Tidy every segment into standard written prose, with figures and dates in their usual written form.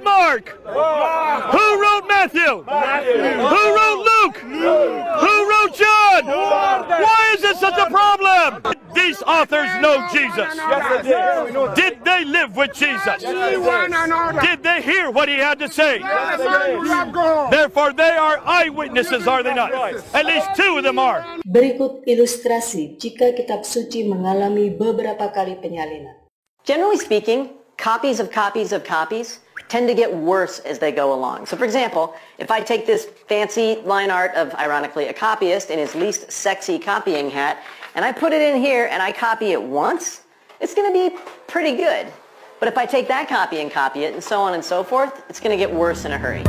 Mark? Who wrote Matthew? Who wrote Luke? Who wrote John? Why is it such a problem? These authors know Jesus. Did they live with Jesus? Did they hear what he had to say? Therefore, they are eyewitnesses, are they not? At least two of them are. Berikut ilustrasi jika kitab suci mengalami beberapa kali penyalinan. Generally speaking, copies of copies of copies tend to get worse as they go along. So for example, if I take this fancy line art of, ironically, a copyist in his least sexy copying hat, and I put it in here and I copy it once, it's going to be pretty good. But if I take that copy and copy it and so on and so forth, it's going to get worse in a hurry.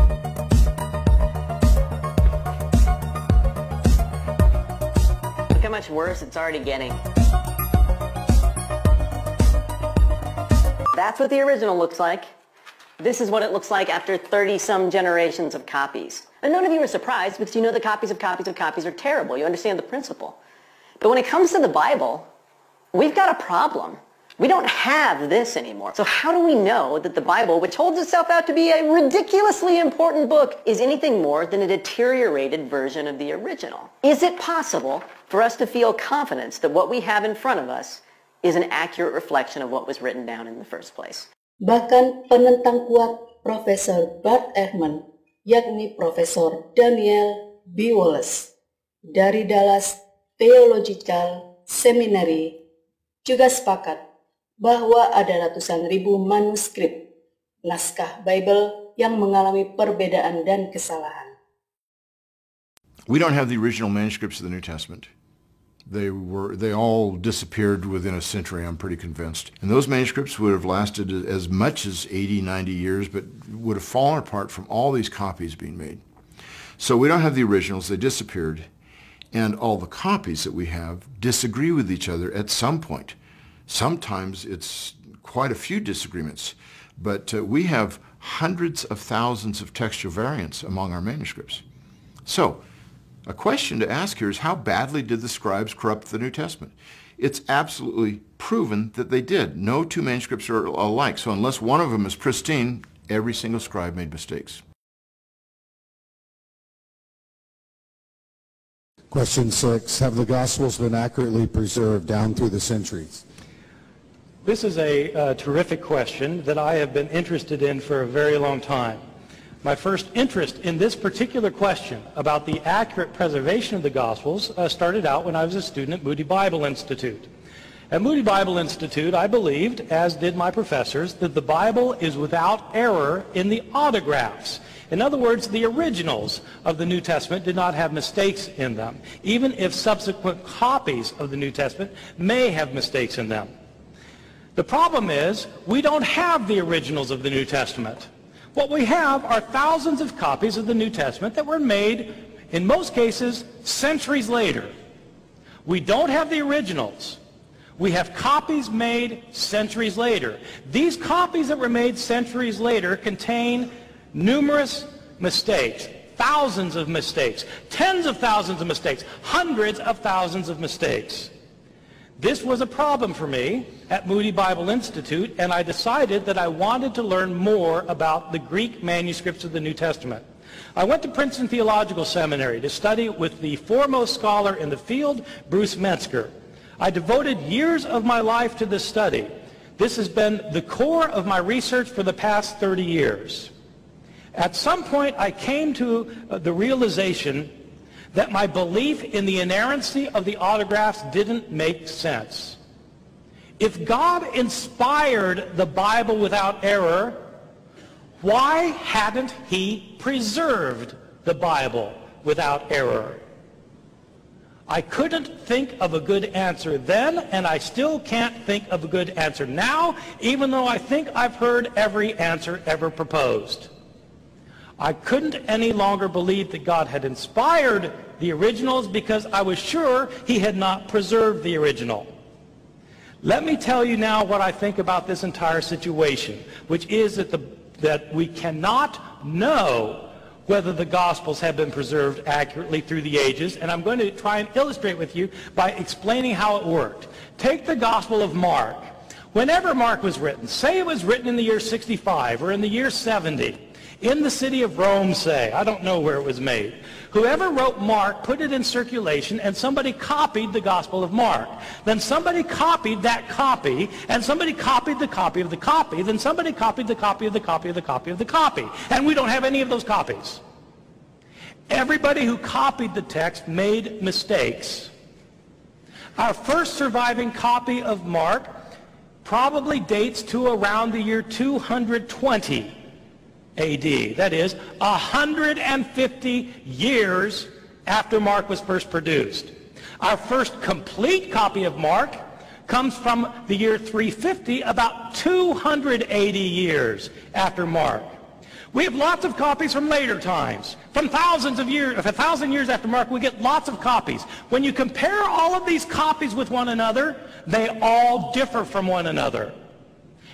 Look how much worse it's already getting. That's what the original looks like. This is what it looks like after 30-some generations of copies. And none of you are surprised because you know the copies of copies of copies are terrible. You understand the principle. But when it comes to the Bible, we've got a problem. We don't have this anymore. So how do we know that the Bible, which holds itself out to be a ridiculously important book, is anything more than a deteriorated version of the original? Is it possible for us to feel confidence that what we have in front of us is an accurate reflection of what was written down in the first place? Bahkan penentang kuat Profesor Bart Ehrman, yakni Profesor Daniel B. Wallace dari Dallas Theological Seminary, juga sepakat bahwa ada ratusan ribu manuskrip naskah Bible yang mengalami perbedaan dan kesalahan. We don't have the original manuscripts of the New Testament. They all disappeared within a century, I'm pretty convinced. And those manuscripts would have lasted as much as 80, 90 years, but would have fallen apart from all these copies being made. So we don't have the originals, they disappeared. And all the copies that we have disagree with each other at some point. Sometimes it's quite a few disagreements, but we have hundreds of thousands of textual variants among our manuscripts. So, a question to ask here is, how badly did the scribes corrupt the New Testament? It's absolutely proven that they did. No two manuscripts are alike, so unless one of them is pristine, every single scribe made mistakes. Question 6, have the Gospels been accurately preserved down through the centuries? This is a terrific question that I have been interested in for a very long time. My first interest in this particular question about the accurate preservation of the Gospels started out when I was a student at Moody Bible Institute. At Moody Bible Institute, I believed, as did my professors, that the Bible is without error in the autographs. In other words, the originals of the New Testament did not have mistakes in them, even if subsequent copies of the New Testament may have mistakes in them. The problem is, we don't have the originals of the New Testament. What we have are thousands of copies of the New Testament that were made, in most cases, centuries later. We don't have the originals. We have copies made centuries later. These copies that were made centuries later contain numerous mistakes, thousands of mistakes, tens of thousands of mistakes, hundreds of thousands of mistakes. This was a problem for me at Moody Bible Institute, and I decided that I wanted to learn more about the Greek manuscripts of the New Testament. I went to Princeton Theological Seminary to study with the foremost scholar in the field, Bruce Metzger. I devoted years of my life to this study. This has been the core of my research for the past 30 years. At some point, I came to the realization that my belief in the inerrancy of the autographs didn't make sense. If God inspired the Bible without error, why hadn't he preserved the Bible without error? I couldn't think of a good answer then, and I still can't think of a good answer now, even though I think I've heard every answer ever proposed. I couldn't any longer believe that God had inspired the originals because I was sure he had not preserved the original. Let me tell you now what I think about this entire situation, which is that we cannot know whether the Gospels have been preserved accurately through the ages, and I'm going to try and illustrate with you by explaining how it worked. Take the Gospel of Mark. Whenever Mark was written, say it was written in the year 65 or in the year 70, in the city of Rome, say, I don't know where it was made. Whoever wrote Mark put it in circulation, and somebody copied the Gospel of Mark. Then somebody copied that copy, and somebody copied the copy of the copy. Then somebody copied the copy of the copy of the copy of the copy. And we don't have any of those copies. Everybody who copied the text made mistakes. Our first surviving copy of Mark probably dates to around the year 220 A.D. That is, 150 years after Mark was first produced. Our first complete copy of Mark comes from the year 350, about 280 years after Mark. We have lots of copies from later times. From thousands of years, 1,000 years after Mark, we get lots of copies. When you compare all of these copies with one another, they all differ from one another.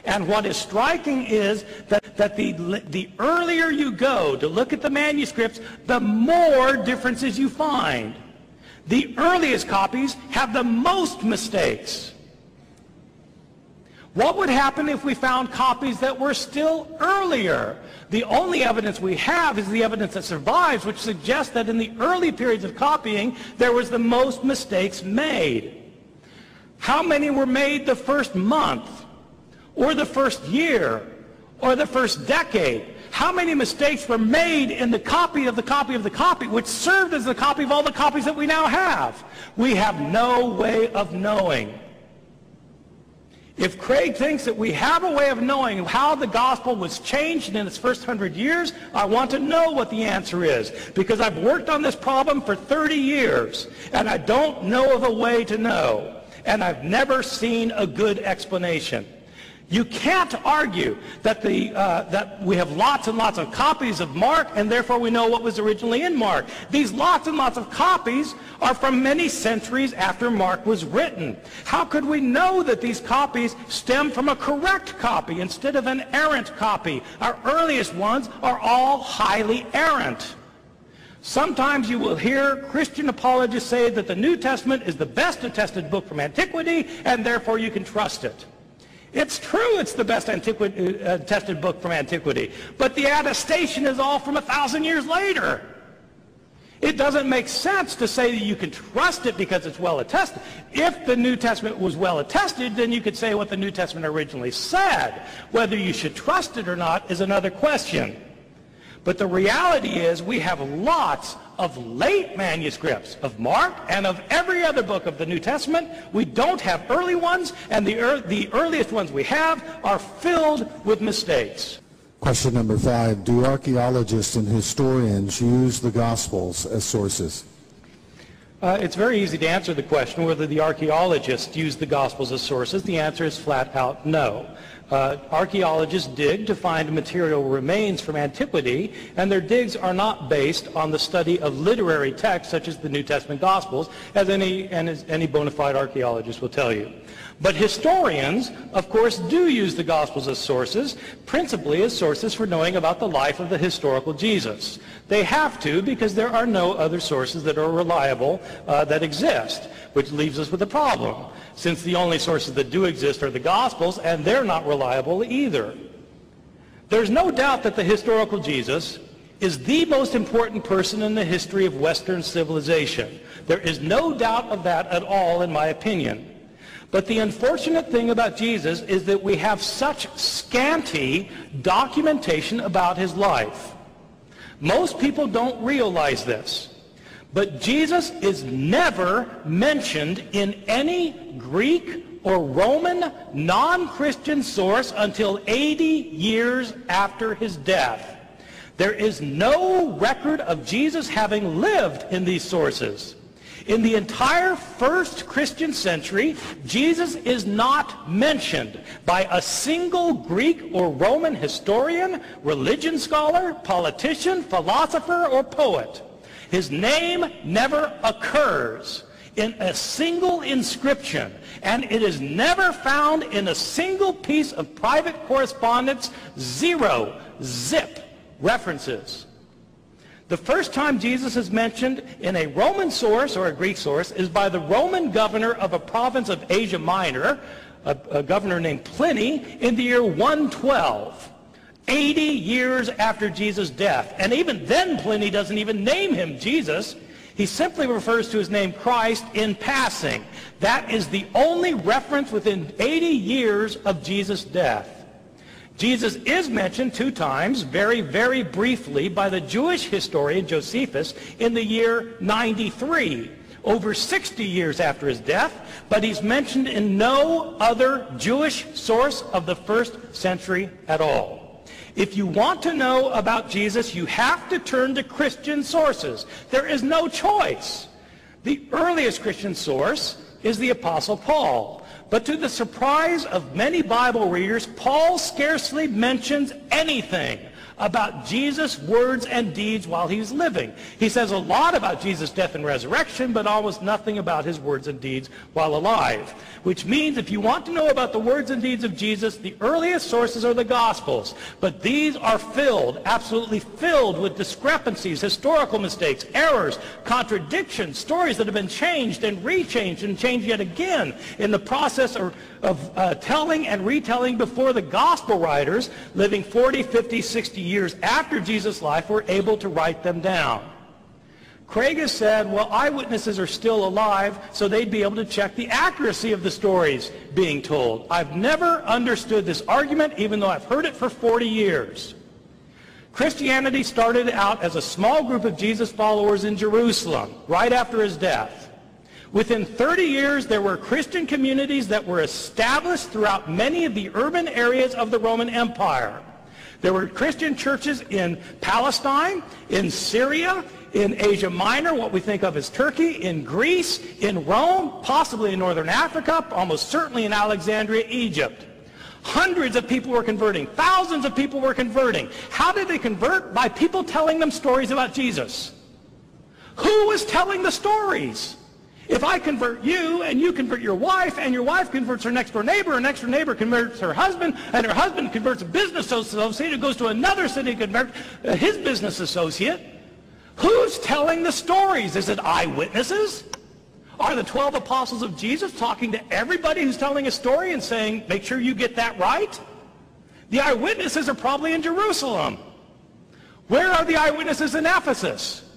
And what is striking is that the earlier you go to look at the manuscripts, the more differences you find. The earliest copies have the most mistakes. What would happen if we found copies that were still earlier? The only evidence we have is the evidence that survives, which suggests that in the early periods of copying, there was the most mistakes made. How many were made the first month, or the first year, or the first decade? How many mistakes were made in the copy of the copy of the copy, which served as the copy of all the copies that we now have? We have no way of knowing. If Craig thinks that we have a way of knowing how the gospel was changed in its first 100 years, I want to know what the answer is, because I've worked on this problem for 30 years, and I don't know of a way to know, and I've never seen a good explanation. You can't argue that we have lots and lots of copies of Mark, and therefore we know what was originally in Mark. These lots and lots of copies are from many centuries after Mark was written. How could we know that these copies stem from a correct copy instead of an errant copy? Our earliest ones are all highly errant. Sometimes you will hear Christian apologists say that the New Testament is the best attested book from antiquity, and therefore you can trust it. It's true it's the best attested book from antiquity, but the attestation is all from 1,000 years later. It doesn't make sense to say that you can trust it because it's well attested. If the New Testament was well attested, then you could say what the New Testament originally said. Whether you should trust it or not is another question. But the reality is we have lots of late manuscripts of Mark and of every other book of the New Testament. We don't have early ones, and the earliest ones we have are filled with mistakes. Question number 5. Do archaeologists and historians use the Gospels as sources? It's very easy to answer the question whether the archaeologists use the Gospels as sources. The answer is flat out no. Archaeologists dig to find material remains from antiquity, and their digs are not based on the study of literary texts such as the New Testament Gospels, as any bona fide archaeologist will tell you. But historians, of course, do use the Gospels as sources, principally as sources for knowing about the life of the historical Jesus. They have to, because there are no other sources that are reliable that exist, which leaves us with a problem, since the only sources that do exist are the Gospels, and they're not reliable either. There's no doubt that the historical Jesus is the most important person in the history of Western civilization. There is no doubt of that at all, in my opinion. But the unfortunate thing about Jesus is that we have such scanty documentation about his life. Most people don't realize this. But Jesus is never mentioned in any Greek or Roman non-Christian source until 80 years after his death. There is no record of Jesus having lived in these sources. In the entire first Christian century, Jesus is not mentioned by a single Greek or Roman historian, religion scholar, politician, philosopher, or poet. His name never occurs in a single inscription, and it is never found in a single piece of private correspondence. Zero, zip, references. The first time Jesus is mentioned in a Roman source or a Greek source is by the Roman governor of a province of Asia Minor, a governor named Pliny in the year 112, 80 years after Jesus' death. And even then Pliny doesn't even name him Jesus. He simply refers to his name Christ in passing. That is the only reference within 80 years of Jesus' death. Jesus is mentioned 2 times, very, very briefly, by the Jewish historian Josephus in the year 93, over 60 years after his death, but he's mentioned in no other Jewish source of the 1st century at all. If you want to know about Jesus, you have to turn to Christian sources. There is no choice. The earliest Christian source is the Apostle Paul. But to the surprise of many Bible readers, Paul scarcely mentions anything about Jesus' words and deeds while he's living. He says a lot about Jesus' death and resurrection, but almost nothing about his words and deeds while alive. Which means if you want to know about the words and deeds of Jesus, the earliest sources are the Gospels. But these are filled, absolutely filled with discrepancies, historical mistakes, errors, contradictions, stories that have been changed and rechanged and changed yet again in the process of telling and retelling before the Gospel writers living 40, 50, 60 years after Jesus' life were able to write them down. Craig has said, well, eyewitnesses are still alive, so they'd be able to check the accuracy of the stories being told. I've never understood this argument, even though I've heard it for 40 years. Christianity started out as a small group of Jesus followers in Jerusalem, right after his death. Within 30 years, there were Christian communities that were established throughout many of the urban areas of the Roman Empire. There were Christian churches in Palestine, in Syria, in Asia Minor, what we think of as Turkey, in Greece, in Rome, possibly in northern Africa, almost certainly in Alexandria, Egypt. Hundreds of people were converting. Thousands of people were converting. How did they convert? By people telling them stories about Jesus. Who was telling the stories? If I convert you, and you convert your wife, and your wife converts her next-door neighbor, and next-door neighbor converts her husband, and her husband converts a business associate who goes to another city and converts his business associate, who's telling the stories? Is it eyewitnesses? Are the 12 apostles of Jesus talking to everybody who's telling a story and saying, make sure you get that right? The eyewitnesses are probably in Jerusalem. Where are the eyewitnesses in Ephesus?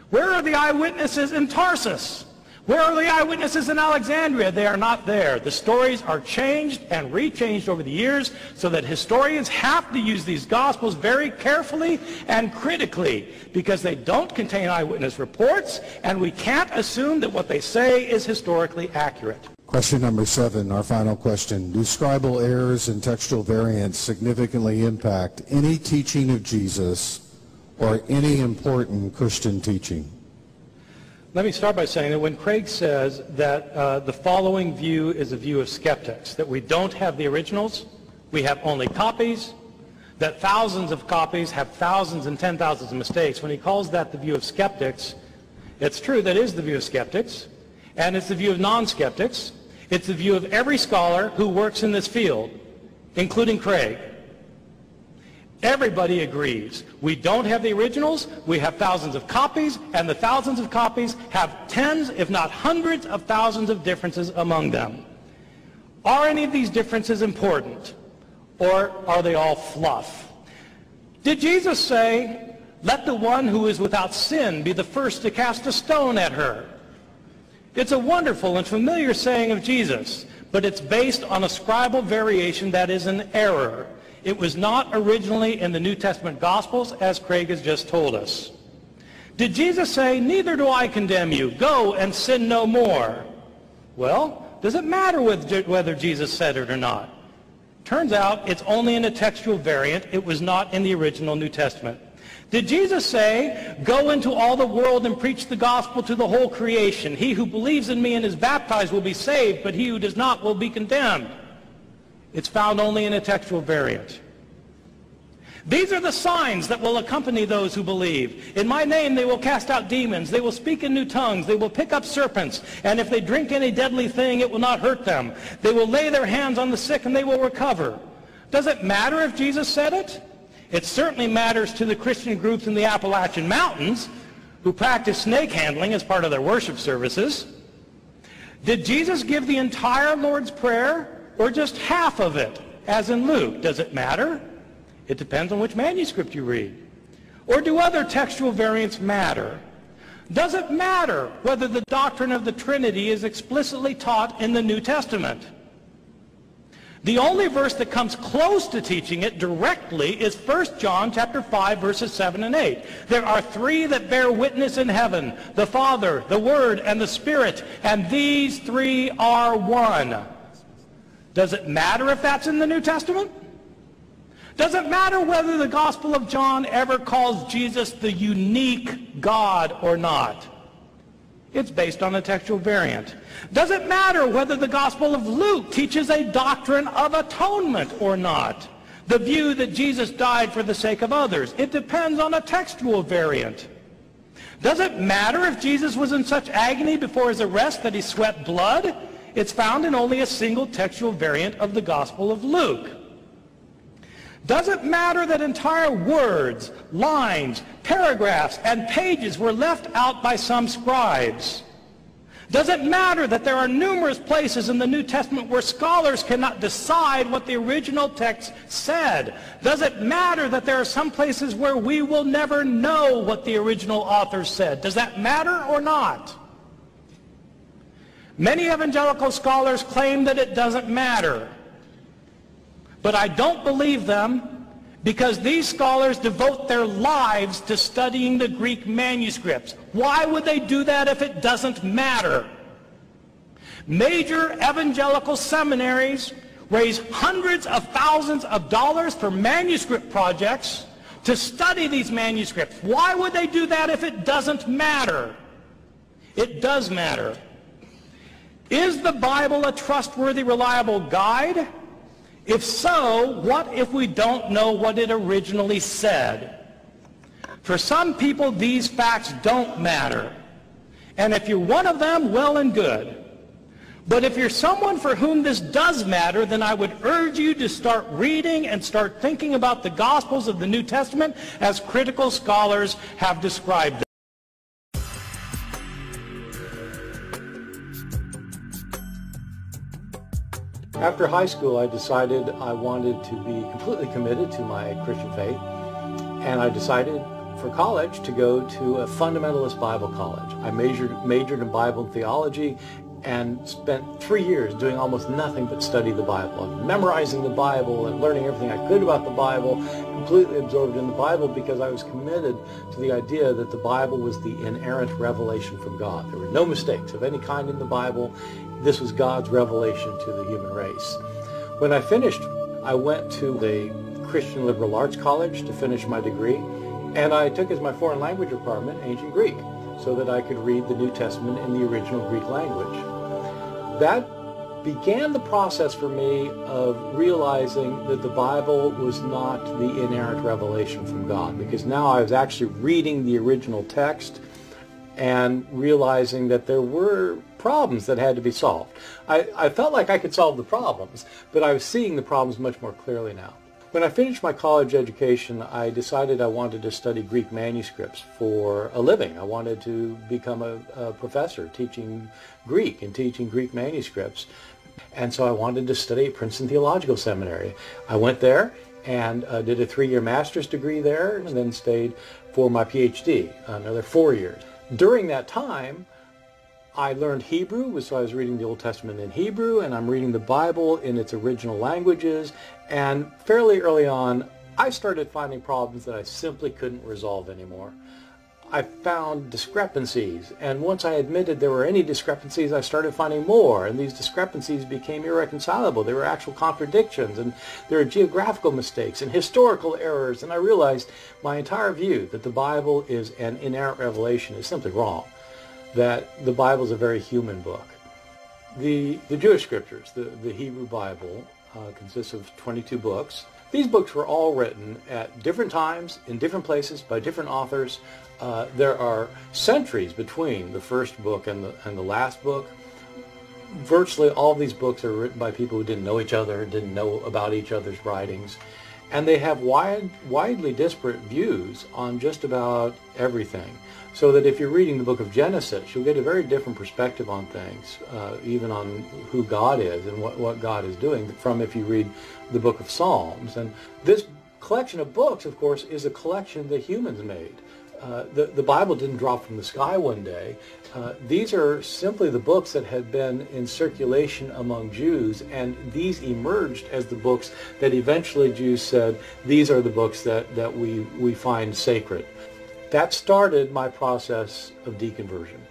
Where are the eyewitnesses in Tarsus? Where are the eyewitnesses in Alexandria? They are not there. The stories are changed and rechanged over the years so that historians have to use these Gospels very carefully and critically because they don't contain eyewitness reports, and we can't assume that what they say is historically accurate. Question number 7, our final question. Do scribal errors and textual variants significantly impact any teaching of Jesus or any important Christian teaching? Let me start by saying that when Craig says that the following view is a view of skeptics, that we don't have the originals, we have only copies, that thousands of copies have thousands and 10,000s of mistakes, when he calls that the view of skeptics, it's true that is the view of skeptics, and it's the view of non-skeptics. It's the view of every scholar who works in this field, including Craig. Everybody agrees. We don't have the originals, we have thousands of copies, and the thousands of copies have tens, if not hundreds of thousands of differences among them. Are any of these differences important, or are they all fluff? Did Jesus say, let the one who is without sin be the first to cast a stone at her? It's a wonderful and familiar saying of Jesus, but it's based on a scribal variation that is an error. It was not originally in the New Testament Gospels, as Craig has just told us. Did Jesus say, neither do I condemn you, go and sin no more? Well, does it matter whether Jesus said it or not? Turns out it's only in a textual variant. It was not in the original New Testament. Did Jesus say, go into all the world and preach the gospel to the whole creation? He who believes in me and is baptized will be saved, but he who does not will be condemned. It's found only in a textual variant. These are the signs that will accompany those who believe. In my name they will cast out demons. They will speak in new tongues. They will pick up serpents. And if they drink any deadly thing, it will not hurt them. They will lay their hands on the sick and they will recover. Does it matter if Jesus said it? It certainly matters to the Christian groups in the Appalachian Mountains who practice snake handling as part of their worship services. Did Jesus give the entire Lord's Prayer? or just half of it, as in Luke? Does it matter? It depends on which manuscript you read. Or do other textual variants matter? Does it matter whether the doctrine of the Trinity is explicitly taught in the New Testament? The only verse that comes close to teaching it directly is 1 John chapter 5, verses 7 and 8. There are three that bear witness in heaven, the Father, the Word, and the Spirit, and these three are one. Does it matter if that's in the New Testament? Does it matter whether the Gospel of John ever calls Jesus the unique God or not? It's based on a textual variant. Does it matter whether the Gospel of Luke teaches a doctrine of atonement or not? The view that Jesus died for the sake of others. It depends on a textual variant. Does it matter if Jesus was in such agony before his arrest that he sweat blood? It's found in only a single textual variant of the Gospel of Luke. Does it matter that entire words, lines, paragraphs, and pages were left out by some scribes? Does it matter that there are numerous places in the New Testament where scholars cannot decide what the original text said? Does it matter that there are some places where we will never know what the original author said? Does that matter or not? Many evangelical scholars claim that it doesn't matter. But I don't believe them, because these scholars devote their lives to studying the Greek manuscripts. Why would they do that if it doesn't matter? Major evangelical seminaries raise hundreds of thousands of dollars for manuscript projects to study these manuscripts. Why would they do that if it doesn't matter? It does matter. Is the Bible a trustworthy, reliable guide? If so, what if we don't know what it originally said? For some people, these facts don't matter. And if you're one of them, well and good. But if you're someone for whom this does matter, then I would urge you to start reading and start thinking about the Gospels of the New Testament as critical scholars have described them. After high school, I decided I wanted to be completely committed to my Christian faith, and I decided for college to go to a fundamentalist Bible college. I majored in Bible and theology and spent 3 years doing almost nothing but study the Bible, memorizing the Bible and learning everything I could about the Bible, completely absorbed in the Bible because I was committed to the idea that the Bible was the inerrant revelation from God. There were no mistakes of any kind in the Bible. This was God's revelation to the human race. When I finished, I went to the Christian Liberal Arts College to finish my degree, and I took as my foreign language requirement ancient Greek, so that I could read the New Testament in the original Greek language. That began the process for me of realizing that the Bible was not the inerrant revelation from God, because now I was actually reading the original text and realizing that there were problems that had to be solved. I felt like I could solve the problems, but I was seeing the problems much more clearly now. When I finished my college education, I decided I wanted to study Greek manuscripts for a living. I wanted to become a professor teaching Greek and teaching Greek manuscripts. And so I wanted to study at Princeton Theological Seminary. I went there and did a 3-year master's degree there, and then stayed for my PhD, another 4 years. During that time, I learned Hebrew, so I was reading the Old Testament in Hebrew, and I'm reading the Bible in its original languages, and fairly early on, I started finding problems that I simply couldn't resolve anymore. I found discrepancies, and once I admitted there were any discrepancies, I started finding more, and these discrepancies became irreconcilable. There were actual contradictions, and there were geographical mistakes and historical errors, and I realized my entire view that the Bible is an inerrant revelation is simply wrong, that the Bible is a very human book. The Jewish scriptures, the Hebrew Bible, consists of 22 books. These books were all written at different times, in different places, by different authors. There are centuries between the first book and the last book. Virtually all of these books are written by people who didn't know each other, didn't know about each other's writings. and they have widely disparate views on just about everything. So that if you're reading the book of Genesis, you'll get a very different perspective on things, even on who God is and what God is doing, from if you read the book of Psalms. And this collection of books, of course, is a collection that humans made. The Bible didn't drop from the sky one day. These are simply the books that had been in circulation among Jews, and these emerged as the books that eventually Jews said, these are the books that we find sacred. That started my process of deconversion.